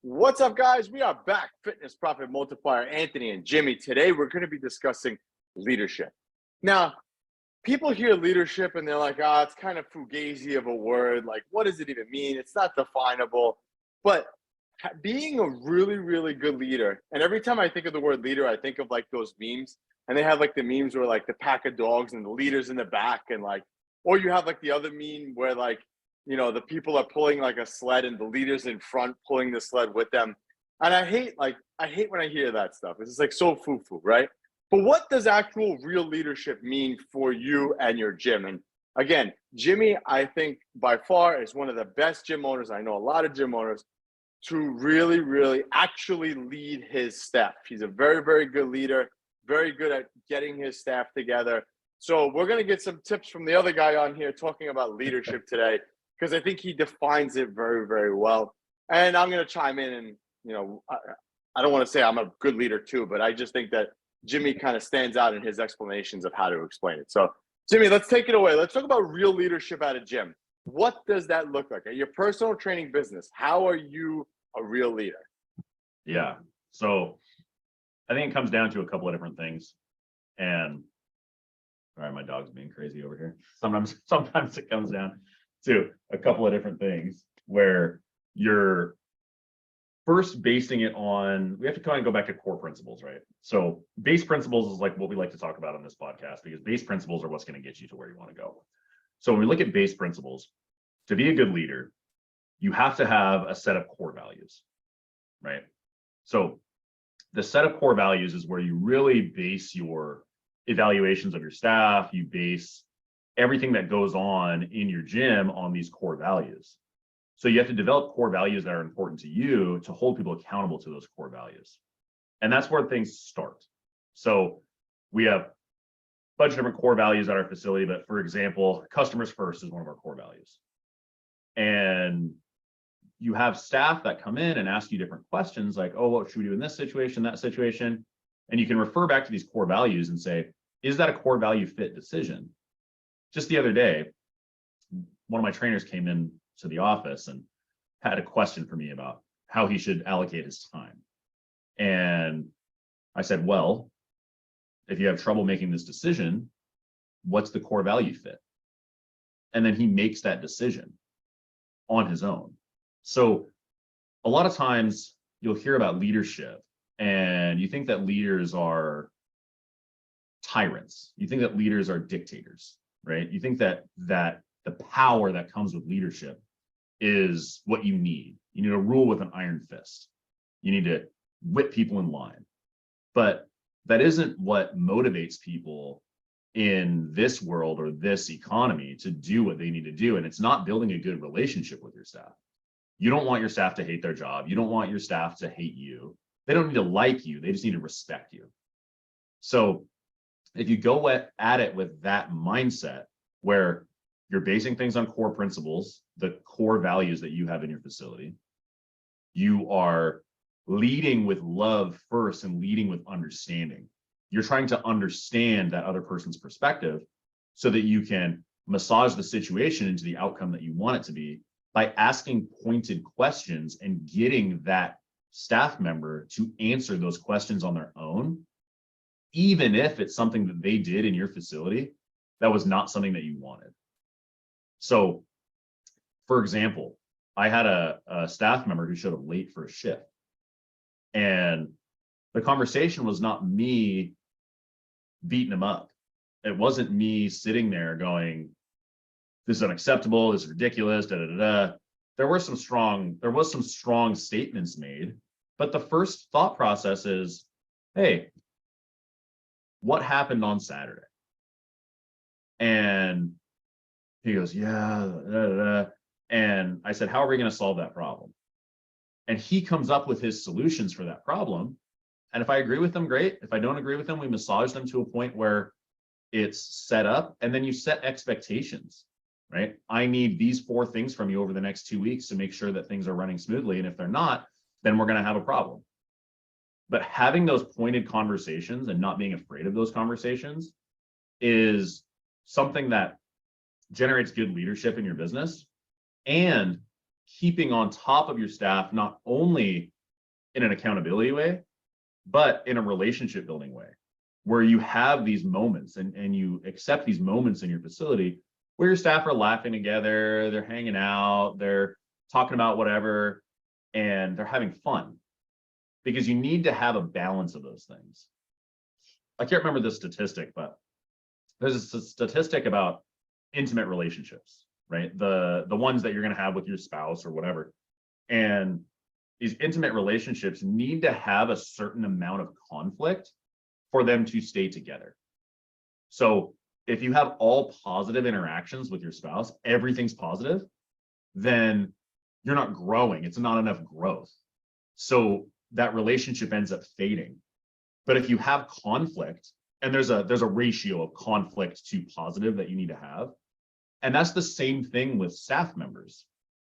What's up, guys? We are back. Fitness Profit Multiplier, Anthony and Jimmy. Today, we're going to be discussing leadership. Now, people hear leadership and they're like, it's kind of fugazi of a word. Like, what does it even mean? It's not definable. But being a really, really good leader, and every time I think of the word leader, I think of like those memes. And they have like the memes where like the pack of dogs and the leaders in the back, and like, or you have like the other meme where like, the people are pulling like a sled and the leaders in front pulling the sled with them. And I hate when I hear that stuff. It's just like so foo-foo, right? But what does actual real leadership mean for you and your gym? And again, Jimmy, I think by far is one of the best gym owners. I know a lot of gym owners to really, really actually lead his staff. He's a very, very good leader, very good at getting his staff together. So we're going to get some tips from the other guy on here talking about leadership today, because I think he defines it very, very well. And I'm going to chime in and, I don't want to say I'm a good leader too, but I just think that Jimmy kind of stands out in his explanations of how to explain it. So Jimmy, let's take it away. Let's talk about real leadership at a gym. What does that look like? At your personal training business, how are you a real leader? Yeah. So I think it comes down to a couple of different things. And all right, my dog's being crazy over here. Sometimes it comes down to a couple of different things where you're first basing it on, we have to kind of go back to core principles, right? So base principles is like what we like to talk about on this podcast, because base principles are what's going to get you to where you want to go. So when we look at base principles, to be a good leader, you have to have a set of core values, right? So the set of core values is where you really base your evaluations of your staff. You base everything that goes on in your gym on these core values. So you have to develop core values that are important to you to hold people accountable to those core values. And that's where things start. So we have a bunch of different core values at our facility, but for example, customers first is one of our core values. And you have staff that come in and ask you different questions like, oh, what should we do in this situation, that situation? And you can refer back to these core values and say, is that a core value fit decision? Just the other day, one of my trainers came in to the office and had a question for me about how he should allocate his time. And I said, well, if you have trouble making this decision, what's the core value fit? And then he makes that decision on his own. So a lot of times you'll hear about leadership and you think that leaders are tyrants. You think that leaders are dictators, right? You think that the power that comes with leadership is what you need. You need to rule with an iron fist. You need to whip people in line. But that isn't what motivates people in this world or this economy to do what they need to do. And it's not building a good relationship with your staff. You don't want your staff to hate their job. You don't want your staff to hate you. They don't need to like you. They just need to respect you. So if you go at it with that mindset where you're basing things on core principles, the core values that you have in your facility, you are leading with love first and leading with understanding. You're trying to understand that other person's perspective so that you can massage the situation into the outcome that you want it to be by asking pointed questions and getting that staff member to answer those questions on their own, even if it's something that they did in your facility that was not something that you wanted. So, for example, I had a staff member who showed up late for a shift. And the conversation was not me beating him up. It wasn't me sitting there going, this is unacceptable, this is ridiculous, da da da da. There was some strong statements made, but the first thought process is, hey, what happened on Saturday? And he goes, yeah, da, da, da. And I said, how are we going to solve that problem? And he comes up with his solutions for that problem. And if I agree with them, great. If I don't agree with them, we massage them to a point where it's set up. And then you set expectations, right? I need these 4 things from you over the next 2 weeks to make sure that things are running smoothly. And if they're not, then we're going to have a problem. But having those pointed conversations and not being afraid of those conversations is something that generates good leadership in your business, and keeping on top of your staff, not only in an accountability way, but in a relationship building way, where you have these moments and you accept these moments in your facility where your staff are laughing together, they're hanging out, they're talking about whatever, and they're having fun, because you need to have a balance of those things. I can't remember the statistic, but there's a statistic about intimate relationships, right? The ones that you're going to have with your spouse or whatever. And these intimate relationships need to have a certain amount of conflict for them to stay together. So if you have all positive interactions with your spouse, everything's positive, then you're not growing. It's not enough growth. So that relationship ends up fading. But if you have conflict, and there's a ratio of conflict to positive that you need to have, and that's the same thing with staff members.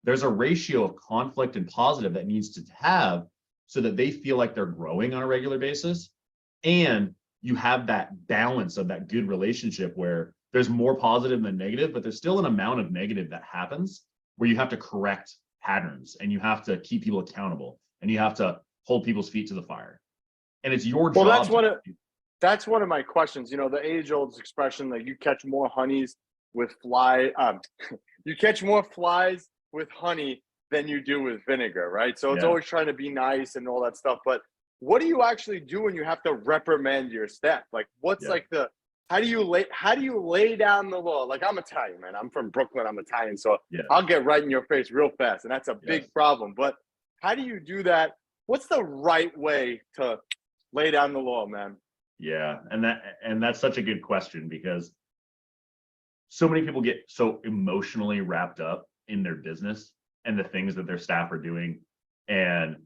There's a ratio of conflict and positive that needs to have so that they feel like they're growing on a regular basis. And you have that balance of that good relationship where there's more positive than negative, but there's still an amount of negative that happens where you have to correct patterns and you have to keep people accountable and you have to hold people's feet to the fire. And it's your job. Well, that's one of my questions. You know, the age-old expression that you catch more honeys with you catch more flies with honey than you do with vinegar, right? So it's always trying to be nice and all that stuff. But what do you actually do when you have to reprimand your staff? Like, what's like how do you lay down the law? Like, I'm Italian, man. I'm from Brooklyn. I'm Italian, so I'll get right in your face real fast, and that's a big problem. But how do you do that? What's the right way to lay down the law, man? Yeah, and that's such a good question, because so many people get so emotionally wrapped up in their business and the things that their staff are doing, and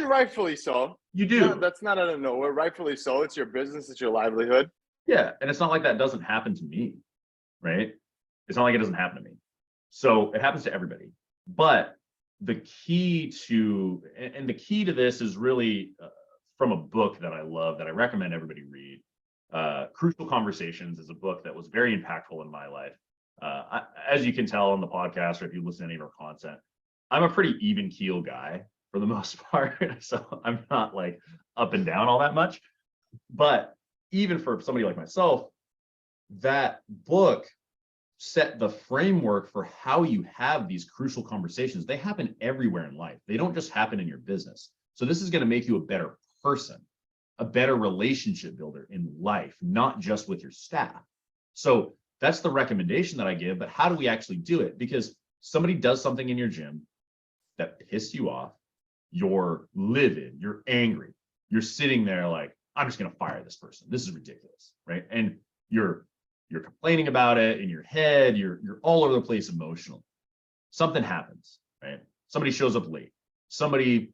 rightfully so. You do. That's not out of nowhere. Rightfully so. It's your business. It's your livelihood. Yeah, and it's not like that doesn't happen to me, right? It's not like it doesn't happen to me. So it happens to everybody. But the key to this is really from a book that I love, that I recommend everybody read. Crucial Conversations is a book that was very impactful in my life. As you can tell on the podcast, or if you listen to any of our content, I'm a pretty even keel guy for the most part. So I'm not like up and down all that much. But even for somebody like myself, that book set the framework for how you have these crucial conversations. They happen everywhere in life. They don't just happen in your business. So this is going to make you a better person, a better relationship builder in life, not just with your staff. So that's the recommendation that I give. But how do we actually do it? Because somebody does something in your gym that pissed you off, you're livid, you're angry, you're sitting there like, I'm just going to fire this person. This is ridiculous, right? And you're complaining about it in your head. You're all over the place emotionally. Something happens, right? Somebody shows up late. Somebody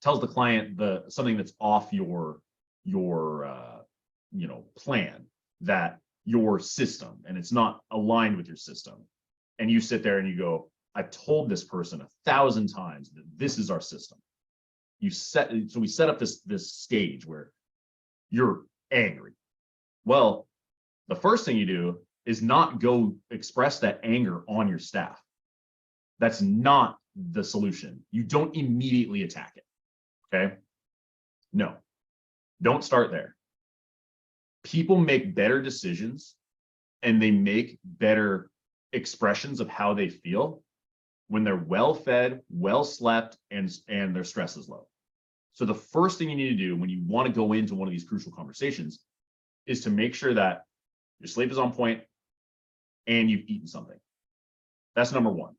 tells the client something that's off your plan, that your system, and it's not aligned with your system. And you sit there and you go, I've told this person 1,000 times that this is our system. So we set up this stage where you're angry. Well, the first thing you do is not go express that anger on your staff. That's not the solution. You don't immediately attack it. Okay? No, don't start there. People make better decisions and they make better expressions of how they feel when they're well fed, well slept, and their stress is low. So the first thing you need to do when you want to go into one of these crucial conversations is to make sure that your sleep is on point and you've eaten something. That's number one,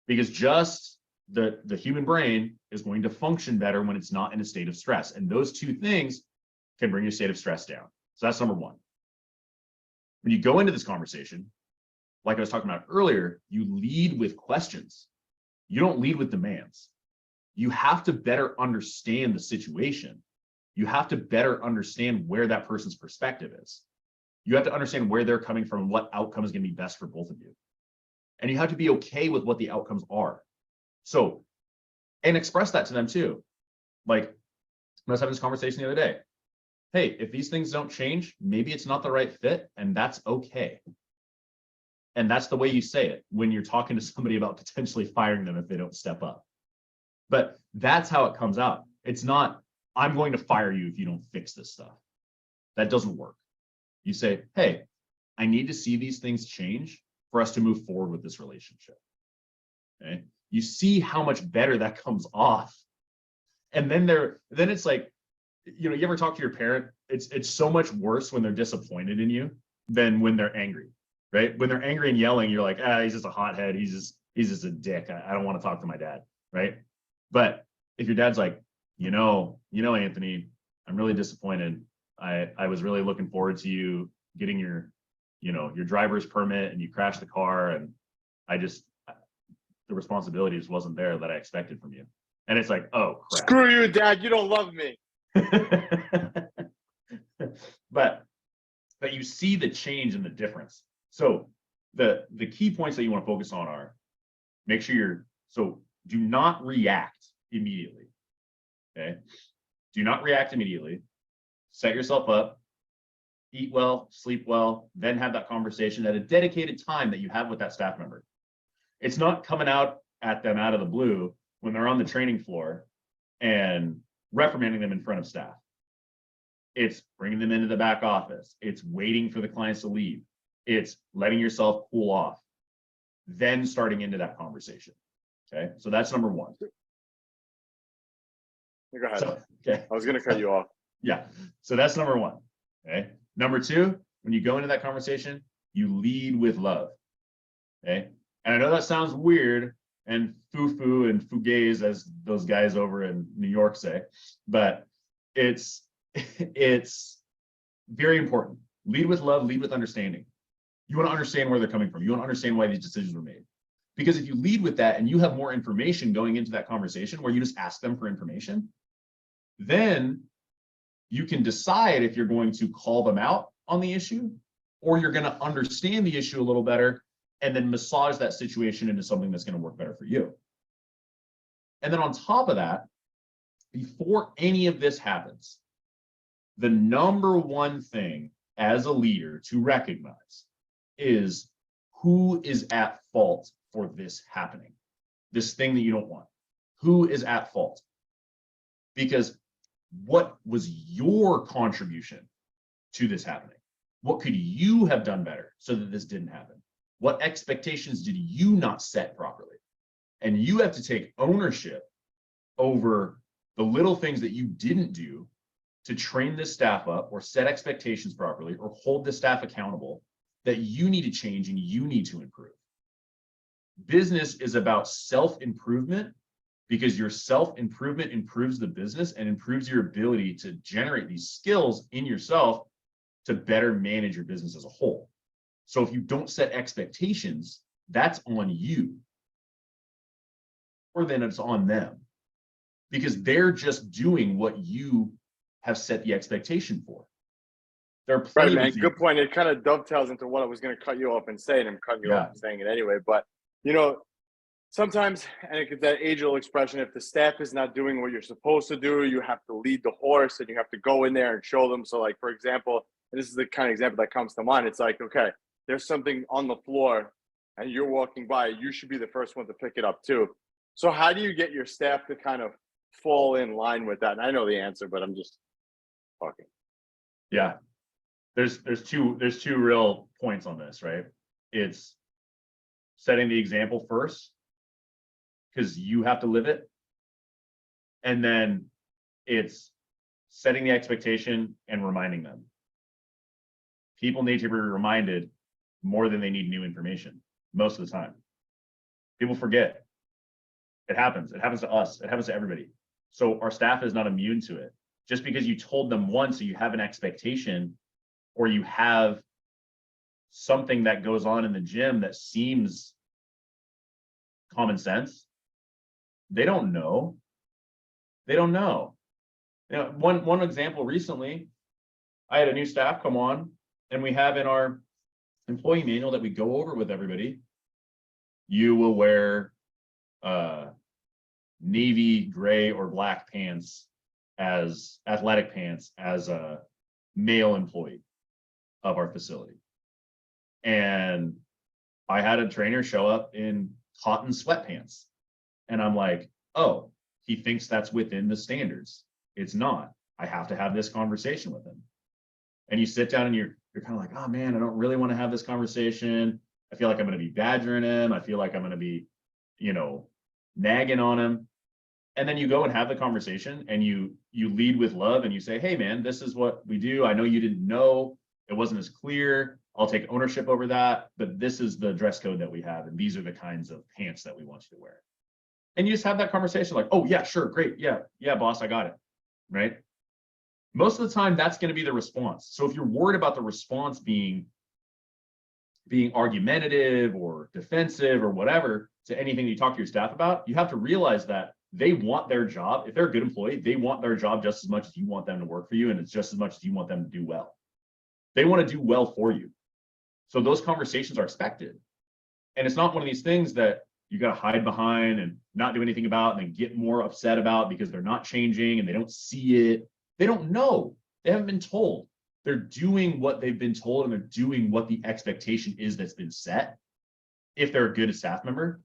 because just the human brain is going to function better when it's not in a state of stress. And those two things can bring your state of stress down. So that's number one. When you go into this conversation, like I was talking about earlier, you lead with questions. You don't lead with demands. You have to better understand the situation. You have to better understand where that person's perspective is. You have to understand where they're coming from and what outcome is going to be best for both of you. And you have to be okay with what the outcomes are. So, and express that to them too. Like, I was having this conversation the other day. Hey, if these things don't change, maybe it's not the right fit, and that's okay. And that's the way you say it when you're talking to somebody about potentially firing them if they don't step up. But that's how it comes out. It's not, I'm going to fire you if you don't fix this stuff. That doesn't work. You say, hey, I need to see these things change for us to move forward with this relationship. Okay. You see how much better that comes off. And then it's like, you ever talk to your parent? It's so much worse when they're disappointed in you than when they're angry, right? When they're angry and yelling, you're like, he's just a hothead. He's just a dick. I don't want to talk to my dad, right? But if your dad's like, Anthony, I'm really disappointed. I was really looking forward to you getting your driver's permit, and you crashed the car, and the responsibility just wasn't there that I expected from you. And it's like, oh crap. Screw you, Dad. You don't love me. but you see the change and the difference. So the key points that you want to focus on are, make sure do not react immediately. Okay. Do not react immediately. Set yourself up, eat well, sleep well, then have that conversation at a dedicated time that you have with that staff member. It's not coming out at them out of the blue when they're on the training floor and reprimanding them in front of staff. It's bringing them into the back office. It's waiting for the clients to leave. It's letting yourself cool off, then starting into that conversation. Okay, so that's number one. Go ahead. Okay. I was going to cut you off. Yeah, so that's number one. Okay, number two, when you go into that conversation, you lead with love. Okay, and I know that sounds weird and foo-foo and fugazi, as those guys over in New York say, but it's very important. Lead with love, lead with understanding. You want to understand where they're coming from. You want to understand why these decisions were made. Because if you lead with that and you have more information going into that conversation where you just ask them for information, then you can decide if you're going to call them out on the issue, or you're going to understand the issue a little better and then massage that situation into something that's going to work better for you. And then on top of that, before any of this happens, the number one thing as a leader to recognize is who is at fault for this happening, this thing that you don't want. Who is at fault? Because what was your contribution to this happening? What could you have done better so that this didn't happen? What expectations did you not set properly? And you have to take ownership over the little things that you didn't do to train this staff up or set expectations properly or hold the staff accountable that you need to change and you need to improve. Business is about self-improvement, because your self-improvement improves the business and improves your ability to generate these skills in yourself to better manage your business as a whole. So if you don't set expectations, that's on you, or then it's on them, because they're just doing what you have set the expectation for. There are plenty right, man. of Good point. It kind of dovetails into what I was going to cut you off and say, and I'm cutting you off and saying it anyway. But sometimes, and it's that age-old expression, if the staff is not doing what you're supposed to do, you have to lead the horse and you have to go in there and show them. So like, for example, and this is the kind of example that comes to mind. It's like, okay, there's something on the floor and you're walking by, you should be the first one to pick it up too. So how do you get your staff to kind of fall in line with that? And I know the answer, but I'm just talking. Yeah. There's two real points on this, right? It's setting the example first, because you have to live it. And then it's setting the expectation and reminding them. People need to be reminded more than they need new information most of the time. People forget. It happens. It happens to us. It happens to everybody. So our staff is not immune to it. Just because you told them once, so you have an expectation, or you have something that goes on in the gym that seems common sense, they don't know. They don't know. One example recently, I had a new staff come on, and we have in our employee manual that we go over with everybody, you will wear navy, gray, or black pants as athletic pants as a male employee of our facility. And I had a trainer show up in cotton sweatpants. And I'm like, oh, he thinks that's within the standards. It's not. I have to have this conversation with him. And you sit down and you're kind of like, oh man, I don't really want to have this conversation. I feel like I'm going to be badgering him. I feel like I'm going to be, nagging on him. And then you go and have the conversation and you lead with love and you say, hey man, this is what we do. I know you didn't know. It wasn't as clear. I'll take ownership over that, but this is the dress code that we have. And these are the kinds of pants that we want you to wear. And you just have that conversation like, oh yeah, sure. Great. Yeah, boss, I got it. Right. Most of the time that's going to be the response. So if you're worried about the response being argumentative or defensive or whatever to anything you talk to your staff about, you have to realize that they want their job. If they're a good employee, they want their job just as much as you want them to work for you. And it's just as much as you want them to do well. They want to do well for you. So those conversations are expected. And it's not one of these things that you got to hide behind and not do anything about and then get more upset about because they're not changing and they don't see it. They don't know. They haven't been told. They're doing what they've been told and they're doing what the expectation is that's been set if they're a good staff member.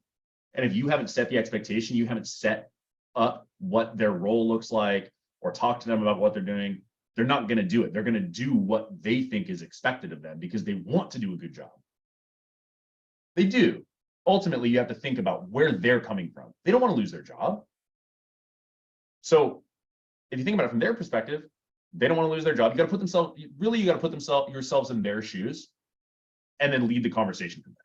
And if you haven't set the expectation, you haven't set up what their role looks like or talk to them about what they're doing, they're not going to do it. They're going to do what they think is expected of them because they want to do a good job. They do. Ultimately, you have to think about where they're coming from. They don't want to lose their job. So if you think about it from their perspective, they don't want to lose their job. You got to put yourselves in their shoes and then lead the conversation from there.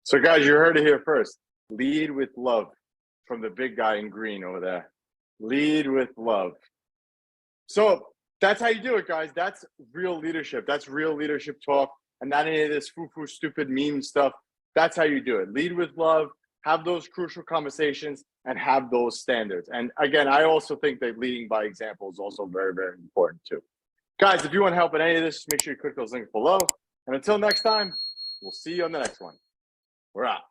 So guys, you heard it here first. Lead with love from the big guy in green over there. Lead with love. So that's how you do it, guys. That's real leadership. That's real leadership talk and not any of this foo-foo stupid meme stuff. That's how you do it. Lead with love, have those crucial conversations, and have those standards. And again, I also think that leading by example is also very, very important too. Guys, if you want help in any of this, make sure you click those links below. And until next time, we'll see you on the next one. We're out.